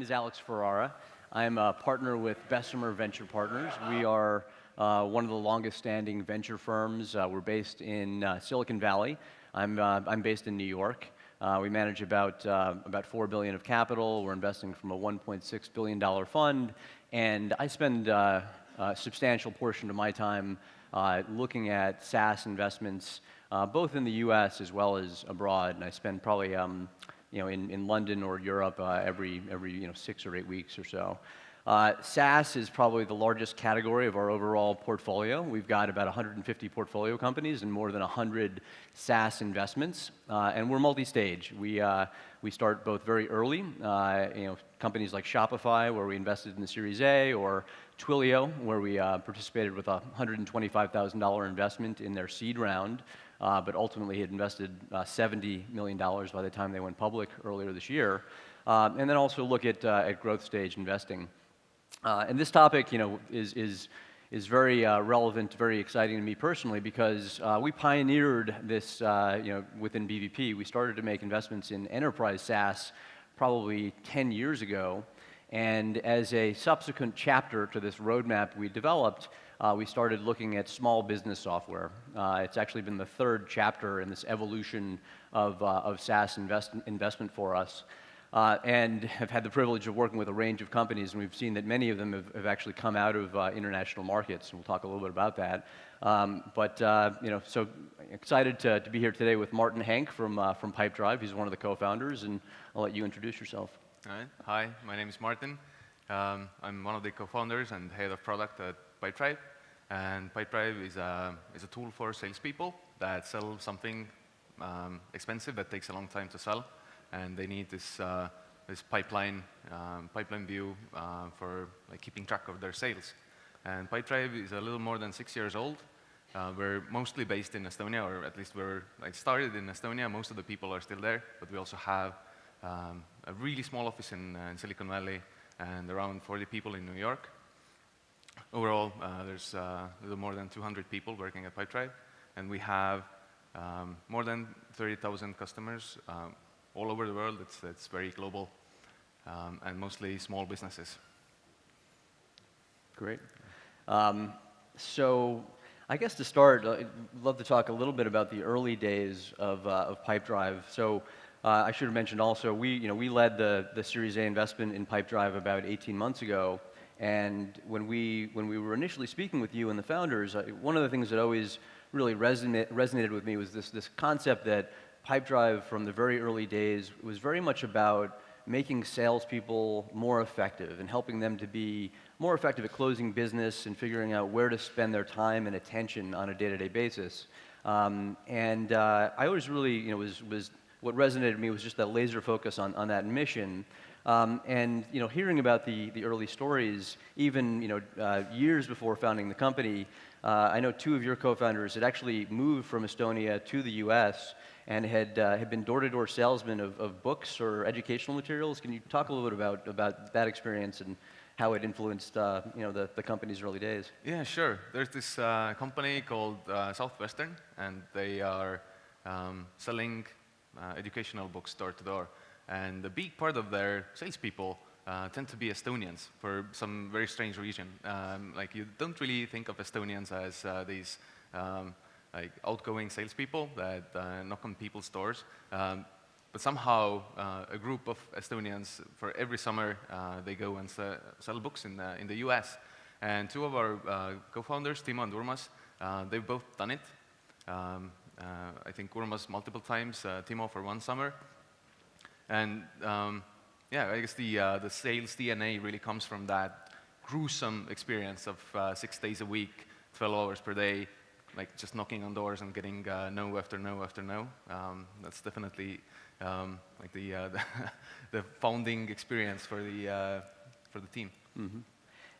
is Alex Ferrara. I'm a partner with Bessemer Venture Partners. We are one of the longest standing venture firms. We're based in Silicon Valley. I'm based in New York. We manage about $4 billion of capital. We're investing from a $1.6 billion fund, and I spend a substantial portion of my time looking at SaaS investments, both in the U.S. as well as abroad. And I spend probably in London or Europe every 6 or 8 weeks or so. SaaS is probably the largest category of our overall portfolio. We've got about 150 portfolio companies and more than 100 SaaS investments, and we're multi-stage. We start both very early, companies like Shopify, where we invested in the Series A, or Twilio, where we participated with a $125,000 investment in their seed round, but ultimately had invested $70 million by the time they went public earlier this year, and then also look at growth stage investing. And this topic, is very relevant, very exciting to me personally, because we pioneered this, within BVP. We started to make investments in enterprise SaaS probably 10 years ago, and as a subsequent chapter to this roadmap we developed, we started looking at small business software. It's actually been the third chapter in this evolution of SaaS investment for us. And have had the privilege of working with a range of companies, and we've seen that many of them have actually come out of international markets, and we'll talk a little bit about that. So excited to be here today with Martin Henk from Pipedrive. He's one of the co-founders, and I'll let you introduce yourself. All right. Hi, my name is Martin. I'm one of the co-founders and head of product at Pipedrive. And Pipedrive is a tool for salespeople that sell something expensive that takes a long time to sell. And they need this pipeline view for keeping track of their sales. And Pipedrive is a little more than 6 years old. We're mostly based in Estonia, or at least we're started in Estonia. Most of the people are still there, but we also have a really small office in Silicon Valley and around 40 people in New York. Overall, there's a little more than 200 people working at Pipedrive, and we have more than 30,000 customers all over the world. It's very global, and mostly small businesses. Great. So I guess to start, I'd love to talk a little bit about the early days of Pipedrive. So I should have mentioned also, we led the Series A investment in Pipedrive about 18 months ago. And when we were initially speaking with you and the founders, one of the things that always really resonated with me was this concept that Pipedrive, from the very early days, was very much about making salespeople more effective and helping them to be more effective at closing business and figuring out where to spend their time and attention on a day-to-day basis. I always really, was what resonated with me was just that laser focus on that mission. Hearing about the early stories, even years before founding the company, I know two of your co-founders had actually moved from Estonia to the U.S. and had been door-to-door salesmen of books or educational materials. Can you talk a little bit about that experience and how it influenced the company's early days? Yeah, sure. There's this company called Southwestern, and they are selling educational books door-to-door. And a big part of their salespeople tend to be Estonians for some very strange reason. You don't really think of Estonians as these outgoing salespeople that knock on people's doors. But somehow, a group of Estonians, for every summer, they go and sell books in the US. And two of our co-founders, Timo and Urmas, they've both done it. I think Urmas multiple times, Timo for one summer. And I guess the sales DNA really comes from that gruesome experience of 6 days a week, 12 hours per day, just knocking on doors and getting no after no after no. That's definitely the founding experience for the team. Mm-hmm.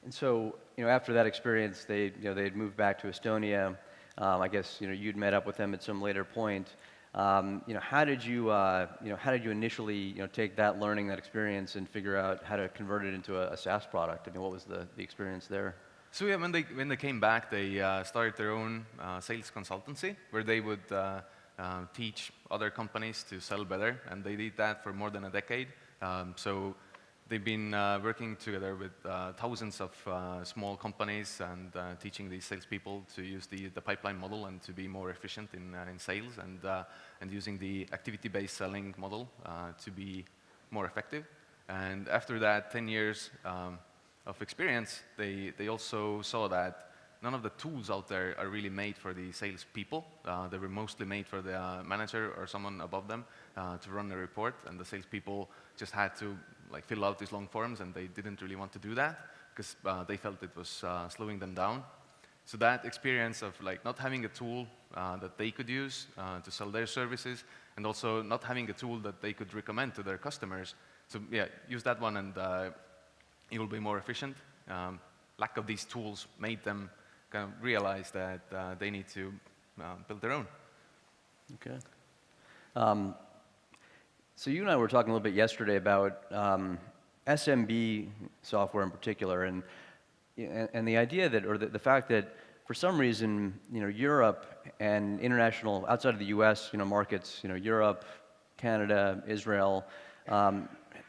And so, after that experience, they'd moved back to Estonia. I guess you'd met up with them at some later point. How did you initially take that learning, that experience, and figure out how to convert it into a SaaS product? I mean, what was the experience there? So yeah, when they came back, they started their own sales consultancy where they would teach other companies to sell better, and they did that for more than a decade. So they've been working together with thousands of small companies and teaching these salespeople to use the pipeline model and to be more efficient in sales and using the activity-based selling model to be more effective. And after that 10 years of experience, they also saw that none of the tools out there are really made for the salespeople. They were mostly made for the manager or someone above them to run a report, and the salespeople just had to fill out these long forms, and they didn't really want to do that because they felt it was slowing them down. So that experience of not having a tool that they could use to sell their services, and also not having a tool that they could recommend to their customers. So yeah, use that one, and it will be more efficient. Lack of these tools made them kind of realize that they need to build their own. Okay. So you and I were talking a little bit yesterday about SMB software in particular, and the idea that, or the fact that for some reason, Europe and international, outside of the U.S., markets, Europe, Canada, Israel,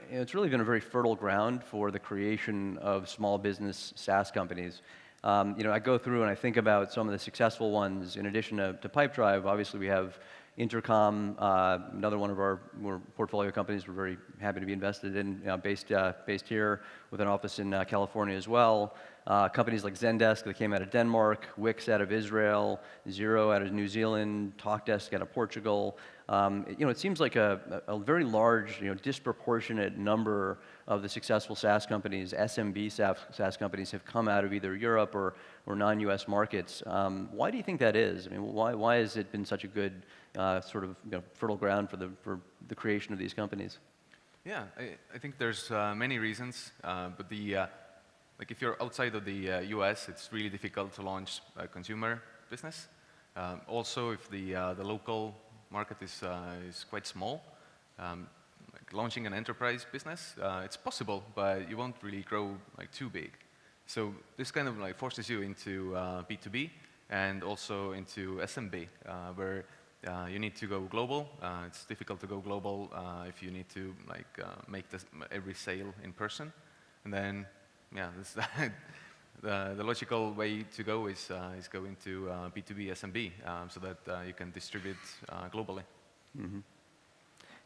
it's really been a very fertile ground for the creation of small business SaaS companies. I go through and I think about some of the successful ones. In addition to Pipedrive, obviously we have Intercom, another one of our portfolio companies we're very happy to be invested in, based here with an office in California as well. Companies like Zendesk that came out of Denmark, Wix out of Israel, Xero out of New Zealand, TalkDesk out of Portugal. It seems like a very large, disproportionate number of the successful SaaS companies, SMB SaaS companies, have come out of either Europe or non-US markets. Why do you think that is? I mean, why has it been such a good sort of fertile ground for the creation of these companies? Yeah, I think there's many reasons, but if you're outside of the US, it's really difficult to launch a consumer business. Also, if the local market is quite small, launching an enterprise business, it's possible, but you won't really grow too big. So this kind of forces you into B2B and also into SMB, where you need to go global. It's difficult to go global if you need to make every sale in person. And then, yeah, the logical way to go is go into B2B SMB so that you can distribute globally. Mm-hmm.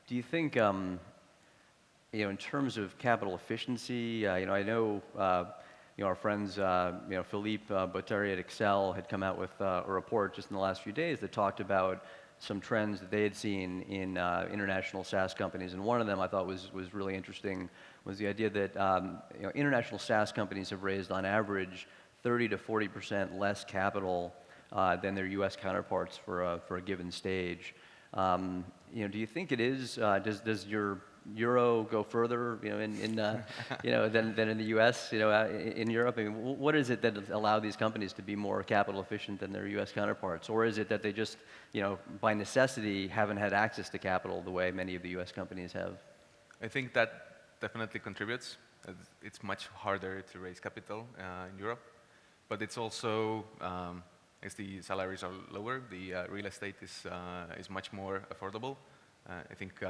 Do you think, in terms of capital efficiency, I know our friends, Philippe Botteri at Excel had come out with a report just in the last few days that talked about some trends that they had seen in international SaaS companies, and one of them I thought was really interesting was the idea that international SaaS companies have raised on average 30 to 40% less capital than their U.S. counterparts for a given stage. Do you think it is? Does your euro go further, than in the U.S., in Europe? I mean, what is it that allow these companies to be more capital efficient than their U.S. counterparts, or is it that they just, by necessity, haven't had access to capital the way many of the U.S. companies have? I think that definitely contributes. It's much harder to raise capital in Europe, but it's also, as the salaries are lower, the real estate is much more affordable. I think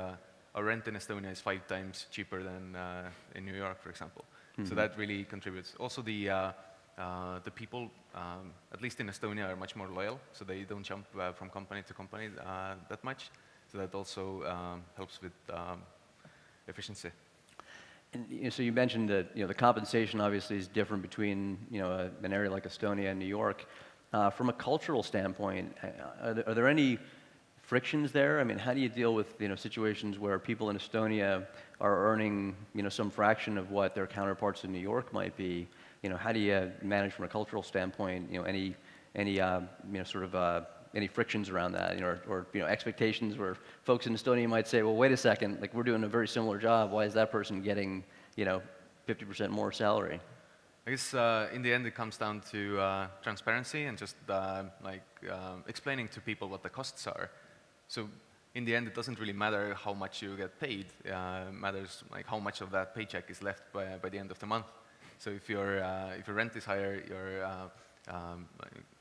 our rent in Estonia is 5 times cheaper than in New York, for example. Mm-hmm. So that really contributes. Also, the people, at least in Estonia, are much more loyal, so they don't jump from company to company that much. So that also helps with efficiency. And so you mentioned that the compensation obviously is different between an area like Estonia and New York. From a cultural standpoint, are there any frictions there? I mean, how do you deal with situations where people in Estonia are earning some fraction of what their counterparts in New York might be? How do you manage from a cultural standpoint? Any frictions around that, or expectations where folks in Estonia might say, well, wait a second, we're doing a very similar job. Why is that person getting 50% more salary? I guess in the end it comes down to transparency and just explaining to people what the costs are. So in the end, it doesn't really matter how much you get paid. It matters how much of that paycheck is left by the end of the month. So if your rent is higher,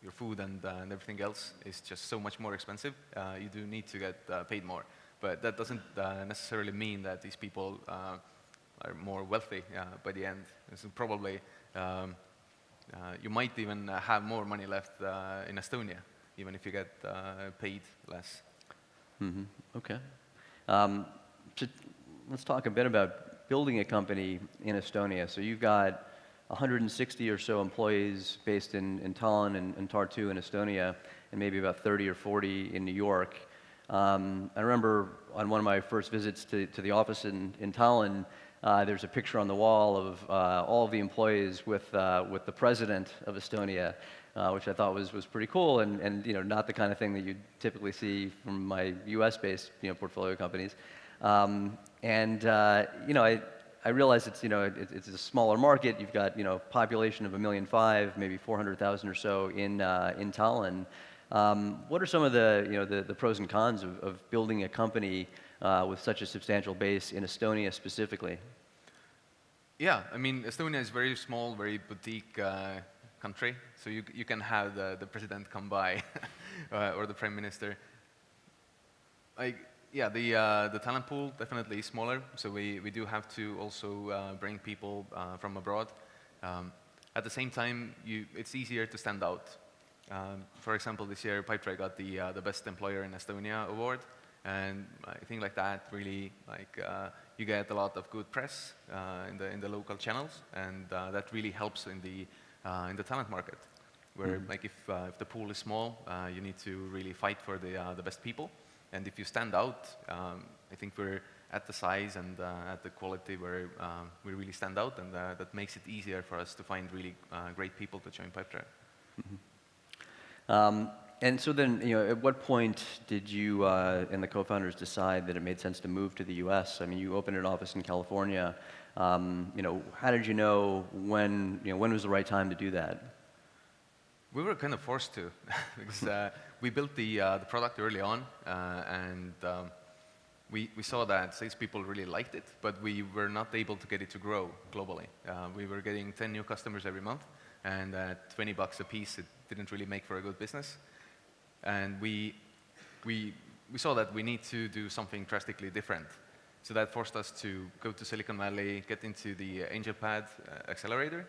your food and everything else is just so much more expensive, you do need to get paid more. But that doesn't necessarily mean that these people are more wealthy by the end. So probably you might even have more money left in Estonia, even if you get paid less. Mm-hmm. Okay. So let's talk a bit about building a company in Estonia. So you've got 160 or so employees based in Tallinn and Tartu in Estonia, and maybe about 30 or 40 in New York. I remember on one of my first visits to the office in Tallinn, there's a picture on the wall of all of the employees with the president of Estonia, which I thought was pretty cool, and you know, not the kind of thing that you'd typically see from my U.S.-based portfolio companies. You know, I realize it's it's a smaller market. You've got population of 1.5 million, maybe 400,000 or so in Tallinn. What are some of the pros and cons of building a company with such a substantial base in Estonia specifically? Yeah, I mean, Estonia is very small, very boutique country, so you can have the president come by or the prime minister. Yeah, the talent pool definitely is smaller, so we do have to also bring people from abroad. At the same time, it's easier to stand out. For example, this year Pipedrive got the Best Employer in Estonia award, and I think like that really you get a lot of good press in the local channels, and that really helps in the talent market, where like if the pool is small, you need to really fight for the best people. And if you stand out, I think we're at the size and at the quality where we really stand out, and that makes it easier for us to find really great people to join Pipedrive. And so then, at what point did you and the co-founders decide that it made sense to move to the U.S.? I mean, you opened an office in California. How did you know when was the right time to do that? We were kind of forced to, because we built the product early on, and we saw that salespeople really liked it, but we were not able to get it to grow globally. We were getting 10 new customers every month, and at $20 a piece, it didn't really make for a good business. And we saw that we need to do something drastically different. So that forced us to go to Silicon Valley, get into the AngelPad accelerator,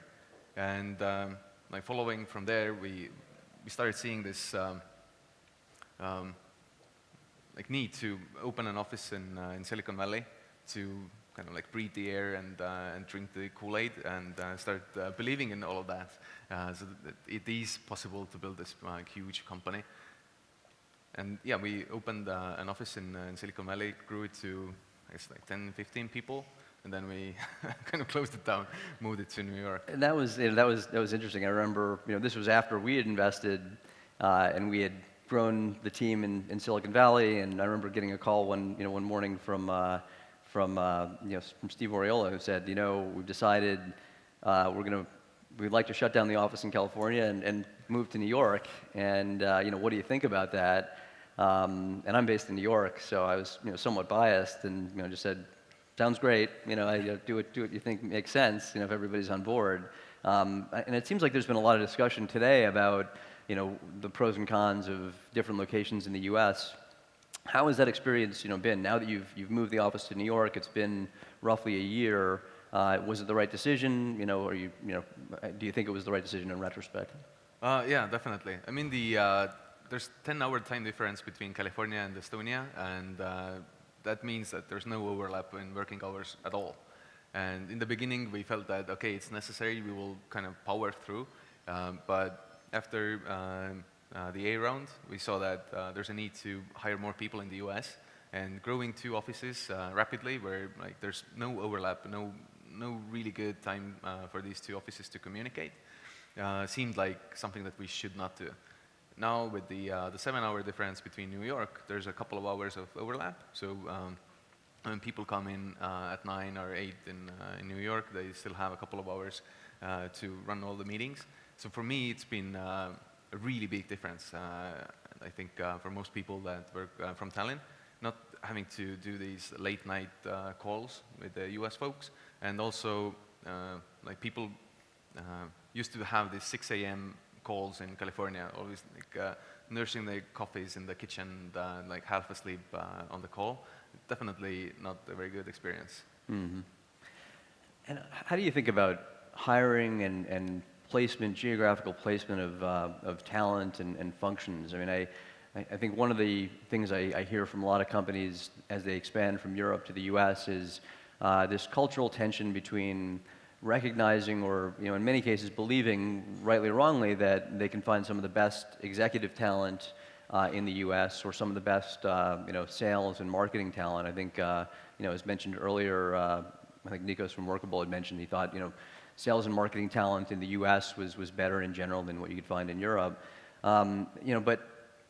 and following from there, we started seeing this need to open an office in Silicon Valley to kind of breathe the air and drink the Kool-Aid and start believing in all of that, so that it is possible to build this huge company. And yeah, we opened an office in Silicon Valley, grew it to, I guess, 10, 15 people, and then we kind of closed it down, moved it to New York. And that was interesting. I remember, this was after we had invested, and we had grown the team in Silicon Valley. And I remember getting a call one morning from Steve Oriola, who said, we've decided we'd like to shut down the office in California and move to New York. And what do you think about that? And I'm based in New York, so I was somewhat biased, and just said, sounds great. Do what you think makes sense. If everybody's on board. And it seems like there's been a lot of discussion today about the pros and cons of different locations in the U.S. How has that experience been? Now that you've moved the office to New York, it's been roughly a year. Was it the right decision? Or do you think it was the right decision in retrospect? Yeah, definitely. I mean, there's 10-hour time difference between California and Estonia, and that means that there's no overlap in working hours at all. And in the beginning, we felt that, okay, it's necessary, we will kind of power through. But after the A round, we saw that there's a need to hire more people in the US, and growing 2 offices rapidly where there's no overlap, no really good time for these 2 offices to communicate, seemed like something that we should not do. Now with the 7-hour difference between New York, there's a couple of hours of overlap. So when people come in at 9 or 8 in New York, they still have a couple of hours to run all the meetings. So for me, it's been a really big difference. I think for most people that work from Tallinn, not having to do these late night calls with the US folks, and also people used to have these 6 a.m. calls in California, always nursing their coffees in the kitchen, half asleep on the call. Definitely not a very good experience. Mm-hmm. And how do you think about hiring and placement, geographical placement of talent and functions? I mean, I think one of the things I hear from a lot of companies as they expand from Europe to the US is this cultural tension between recognizing or, in many cases believing, rightly or wrongly, that they can find some of the best executive talent in the US or some of the best, sales and marketing talent. I think, as mentioned earlier, I think Nikos from Workable had mentioned he thought, sales and marketing talent in the US was better in general than what you could find in Europe. But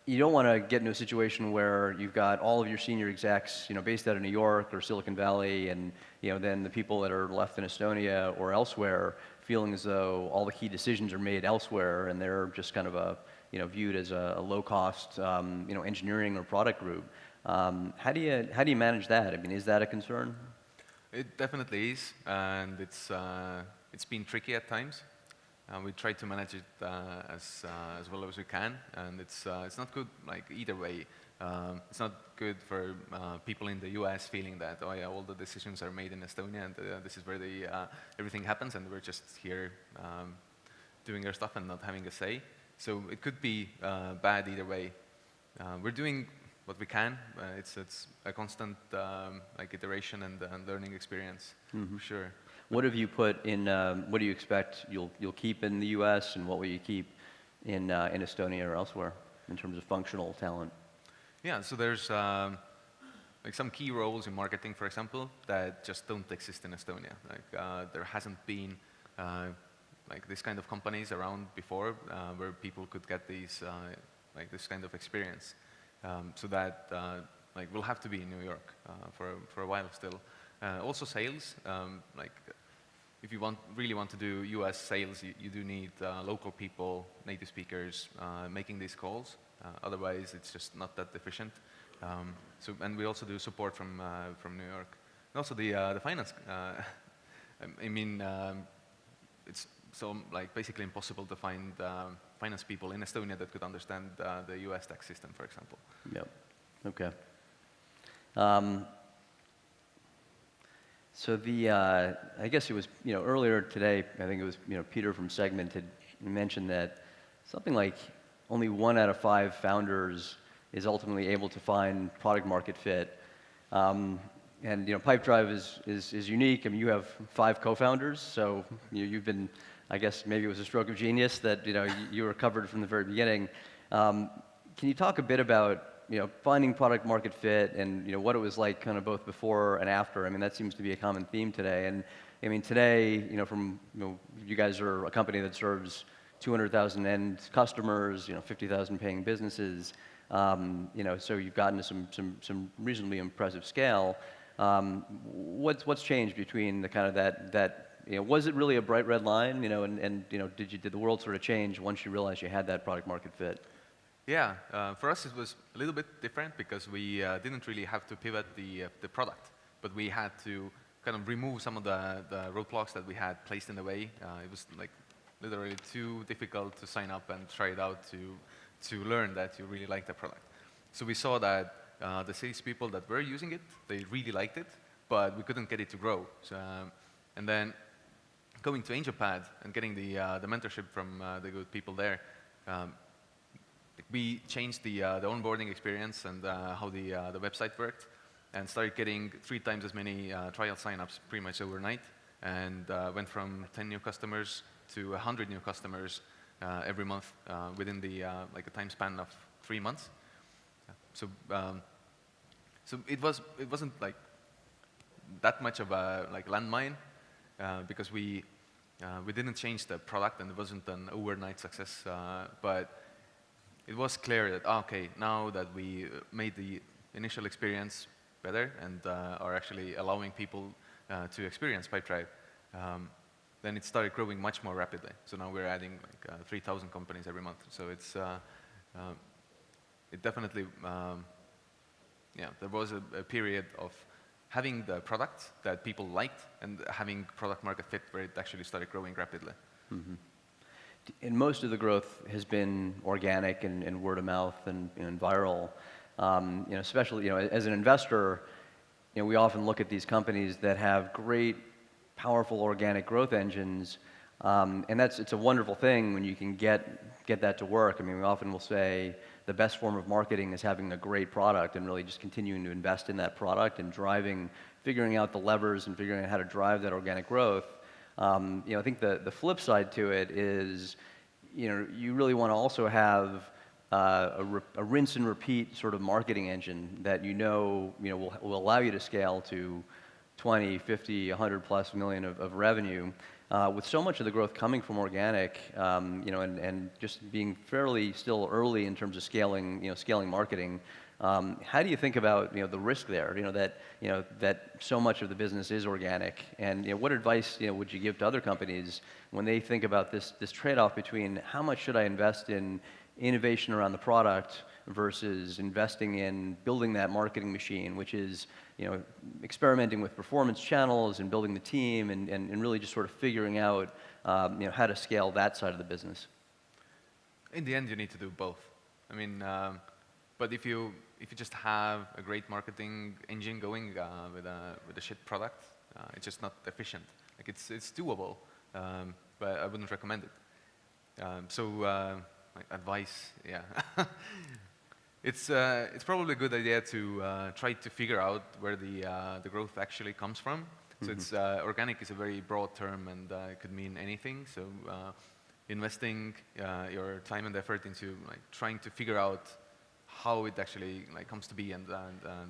you don't want to get into a situation where you've got all of your senior execs, based out of New York or Silicon Valley, and then the people that are left in Estonia or elsewhere feeling as though all the key decisions are made elsewhere, and they're just kind of viewed as a low-cost, engineering or product group. How do you manage that? I mean, is that a concern? It definitely is, and it's been tricky at times. We try to manage it as well as we can, and it's not good like either way. It's not good for people in the US feeling that, oh yeah, all the decisions are made in Estonia, and this is where everything happens, and we're just here doing our stuff and not having a say. So it could be bad either way. We're doing what we can. It's a constant iteration and learning experience, for sure. What have you put in? What do you expect you'll keep in the U.S. and what will you keep in Estonia or elsewhere in terms of functional talent? Yeah, so there's some key roles in marketing, for example, that just don't exist in Estonia. There hasn't been this kind of companies around before where people could get these this kind of experience. So that will have to be in New York for a while still. Also sales, if you really want to do US sales, you do need local people, native speakers, making these calls. Otherwise, it's just not that efficient. And we also do support from New York. And also the finance. It's so basically impossible to find finance people in Estonia that could understand the US tax system, for example. Yep. Okay. So I guess it was, earlier today, I think it was, Peter from Segment had mentioned that something like only 1 out of 5 founders is ultimately able to find product market fit. And, Pipedrive is unique. I mean, you have 5 co-founders, so you've been, I guess maybe it was a stroke of genius that, you were covered from the very beginning. Can you talk a bit about finding product market fit and, what it was like kind of both before and after? I mean, that seems to be a common theme today. And I mean, today, you guys are a company that serves 200,000 end customers, 50,000 paying businesses. So you've gotten to some reasonably impressive scale. What's changed between the kind of that was it really a bright red line, and did the world sort of change once you realized you had that product market fit? Yeah, for us it was a little bit different because we didn't really have to pivot the product, but we had to kind of remove some of the roadblocks that we had placed in the way. It was literally too difficult to sign up and try it out to learn that you really like the product. So we saw that the salespeople that were using it, they really liked it, but we couldn't get it to grow. So, and then going to AngelPad and getting the mentorship from the good people there, we changed the onboarding experience and how the website worked, and started getting 3 times as many trial signups pretty much overnight, and went from 10 new customers to 100 new customers every month within a time span of 3 months. So it wasn't that much of a landmine because we didn't change the product, and it wasn't an overnight success, but it was clear that, okay, now that we made the initial experience better and are actually allowing people to experience Pipedrive, then it started growing much more rapidly. So now we're adding 3,000 companies every month. So it definitely, there was a period of having the product that people liked and having product market fit where it actually started growing rapidly. Mm-hmm. And most of the growth has been organic and word of mouth and viral. Especially as an investor, we often look at these companies that have great powerful organic growth engines, and it's a wonderful thing when you can get that to work. I mean, we often will say the best form of marketing is having a great product and really just continuing to invest in that product and figuring out the levers and figuring out how to drive that organic growth. I think the flip side to it is, you really want to also have a rinse and repeat sort of marketing engine that will allow you to scale to 20, 50, 100 plus million of revenue. With so much of the growth coming from organic, and just being fairly still early in terms of scaling marketing, how do you think about the risk there? That so much of the business is organic, and what advice would you give to other companies when they think about this trade-off between how much should I invest in innovation around the product versus investing in building that marketing machine, which is experimenting with performance channels and building the team and really just sort of figuring out how to scale that side of the business. In the end, you need to do both. I mean, but if you just have a great marketing engine going with a shit product, it's just not efficient. Like it's doable, but I wouldn't recommend it. Like advice, yeah. It's probably a good idea to try to figure out where the growth actually comes from. So it's organic is a very broad term, and it could mean anything. So investing your time and effort into like trying to figure out how it actually like comes to be and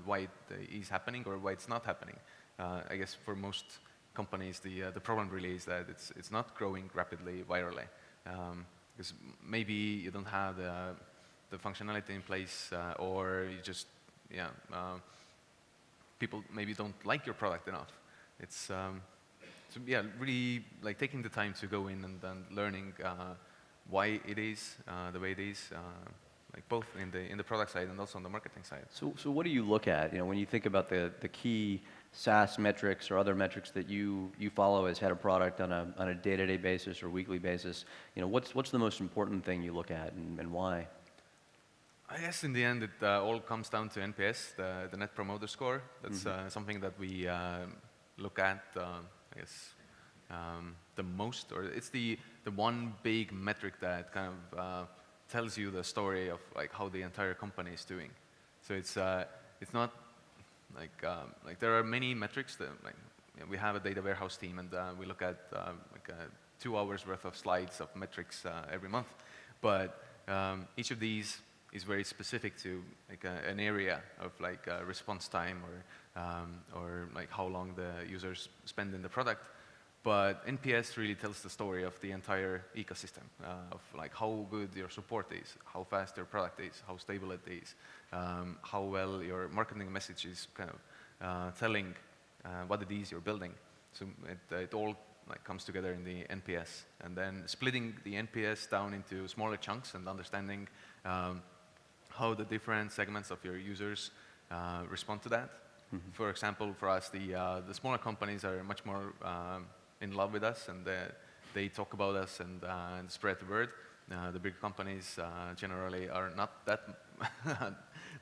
why it is happening or why it's not happening. I guess for most companies, the problem really is that it's not growing rapidly virally. Because maybe you don't have the functionality in place, or you just, people maybe don't like your product enough. It's, so yeah, really like taking the time to go in and learning why it is the way it is, like both in the product side and also on the marketing side. So what do you look at, when you think about the key SaaS metrics or other metrics that you follow as head of product on a day-to-day basis or weekly basis? What's the most important thing you look at and why? I guess in the end it all comes down to NPS, the Net Promoter Score. That's something that we look at, I guess, the most, or it's the one big metric that kind of tells you the story of like how the entire company is doing. So it's not like there are many metrics that we have a data warehouse team, and we look at 2 hours worth of slides of metrics every month. But each of these is very specific to like an area of like response time or like how long the users spend in the product. But NPS really tells the story of the entire ecosystem, of like how good your support is, how fast your product is, how stable it is, how well your marketing message is kind of telling what it is you're building. So it all like comes together in the NPS, and then splitting the NPS down into smaller chunks and understanding how the different segments of your users respond to that. For example, for us, the smaller companies are much more in love with us, and they talk about us and spread the word. The big companies generally are not that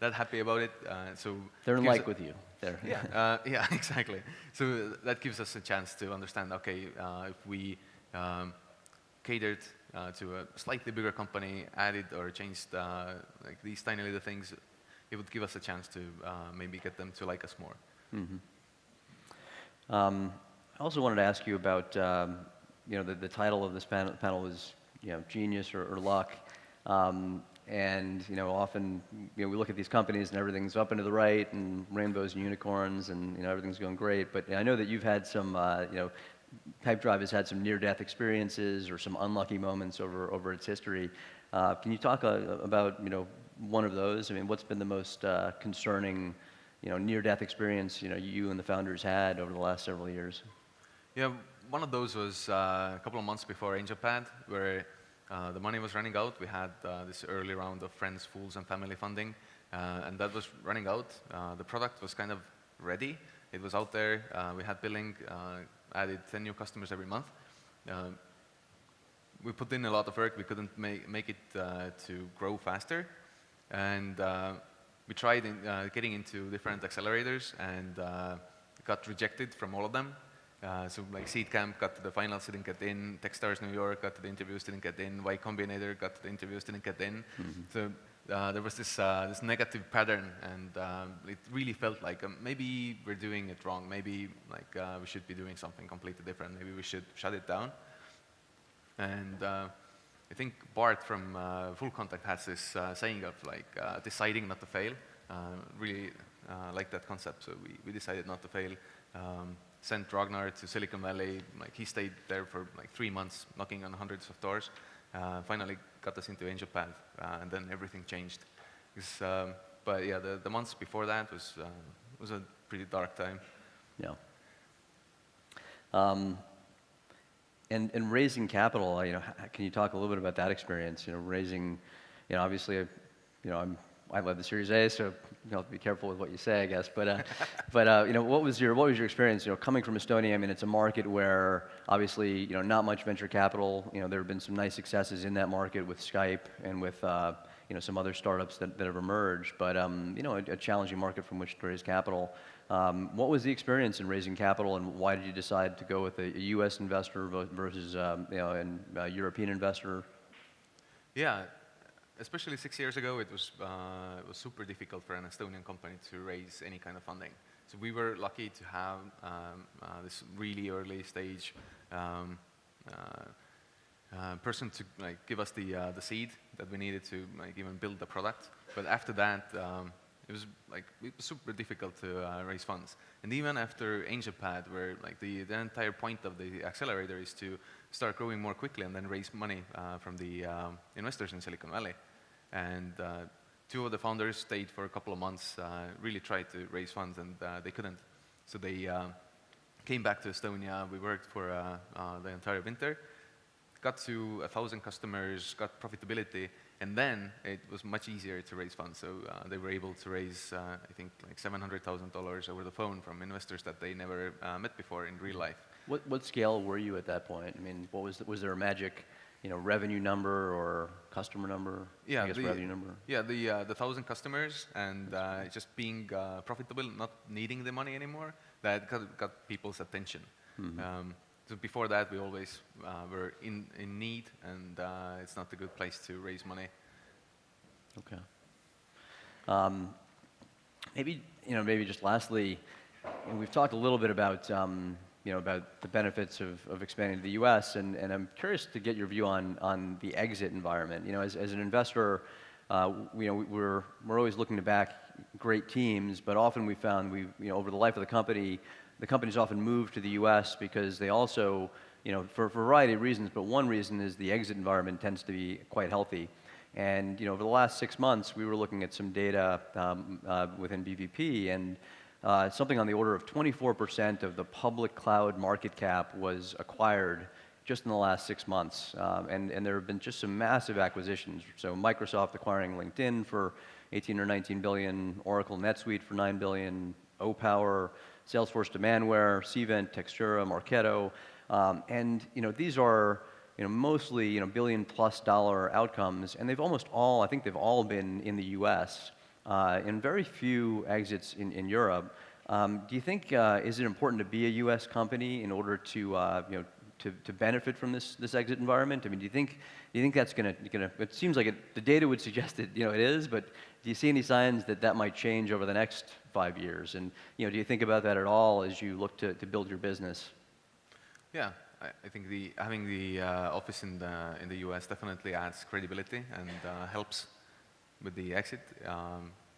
that happy about it. So they're in like with you. There. Yeah, exactly. So that gives us a chance to understand. Okay, if we catered to a slightly bigger company, added or changed like these tiny little things, it would give us a chance to maybe get them to like us more. I also wanted to ask you about, the title of this panel was, genius or luck. And, often, we look at these companies and everything's up and to the right and rainbows and unicorns and, everything's going great. But I know that you've had some, Pipedrive has had some near-death experiences or some unlucky moments over its history. Can you talk about, one of those? I mean, what's been the most concerning, near-death experience, you and the founders had over the last several years? Yeah, one of those was a couple of months before AngelPad, where the money was running out. We had this early round of friends, fools, and family funding, and that was running out. The product was kind of ready. It was out there. We had billing, added 10 new customers every month. We put in a lot of work. We couldn't make it to grow faster, and we tried getting into different accelerators and got rejected from all of them. So like Seed Camp got to the finals, didn't get in. Techstars New York got to the interviews, didn't get in. Y Combinator got to the interviews, didn't get in. So there was this negative pattern, and it really felt like maybe we're doing it wrong. Maybe like we should be doing something completely different. Maybe we should shut it down. And I think Bart from Full Contact has this saying of like deciding not to fail. Really like that concept. So we decided not to fail. Sent Ragnar to Silicon Valley. Like he stayed there for like 3 months, knocking on hundreds of doors. Finally got us into AngelPad, and then everything changed. But yeah, the months before that was a pretty dark time. Yeah. And raising capital, can you talk a little bit about that experience? Raising, obviously, I led the Series A, so you have to be careful with what you say, I guess. But what was your experience? Coming from Estonia, I mean, it's a market where obviously, not much venture capital. There have been some nice successes in that market with Skype and with some other startups that have emerged. But a challenging market from which to raise capital. What was the experience in raising capital, and why did you decide to go with a U.S. investor versus a European investor? Yeah. Especially 6 years ago, it was super difficult for an Estonian company to raise any kind of funding. So we were lucky to have this really early stage person to like give us the seed that we needed to like even build the product. But after that, it was super difficult to raise funds. And even after AngelPad, where like the entire point of the accelerator is to start growing more quickly and then raise money from the investors in Silicon Valley. And 2 of the founders stayed for a couple of months, really tried to raise funds, and they couldn't. So they came back to Estonia. We worked for the entire winter, got to 1,000 customers, got profitability, and then it was much easier to raise funds. So they were able to raise, I think, like $700,000 over the phone from investors that they never met before in real life. What scale were you at that point? I mean, was there a magic revenue number or customer number? Yeah, I guess revenue number. Yeah, the 1,000 customers and just being profitable, not needing the money anymore, that got people's attention. So before that, we always were in need, and it's not a good place to raise money. Okay. Maybe just lastly, we've talked a little bit about about the benefits of expanding to the U.S., and I'm curious to get your view on the exit environment. As an investor, we're always looking to back great teams, but often we found over the life of the companies often move to the U.S. because they also, for a variety of reasons, but one reason is the exit environment tends to be quite healthy. And over the last 6 months, we were looking at some data within BVP, and something on the order of 24% of the public cloud market cap was acquired just in the last 6 months. And there have been just some massive acquisitions. So Microsoft acquiring LinkedIn for 18 or 19 billion, Oracle NetSuite for 9 billion, OPower, Salesforce Demandware, Cvent, Textura, Marketo. And these are mostly billion-plus-dollar outcomes, and they've all been in the U.S. And very few exits in Europe. Do you think is it important to be a U.S. company in order to benefit from this exit environment? I mean, do you think that's gonna? It seems like the data would suggest it is, but do you see any signs that might change over the next 5 years? And do you think about that at all as you look to build your business? Yeah, I think having the office in the U.S. definitely adds credibility and helps with the exit,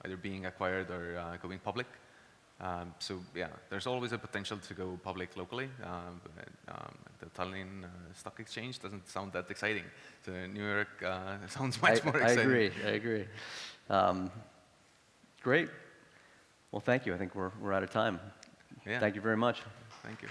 either being acquired or going public. So yeah, there's always a potential to go public locally. The Tallinn Stock Exchange doesn't sound that exciting. So New York sounds much more exciting. I agree. Great. Well, thank you. I think we're out of time. Yeah. Thank you very much. Thank you.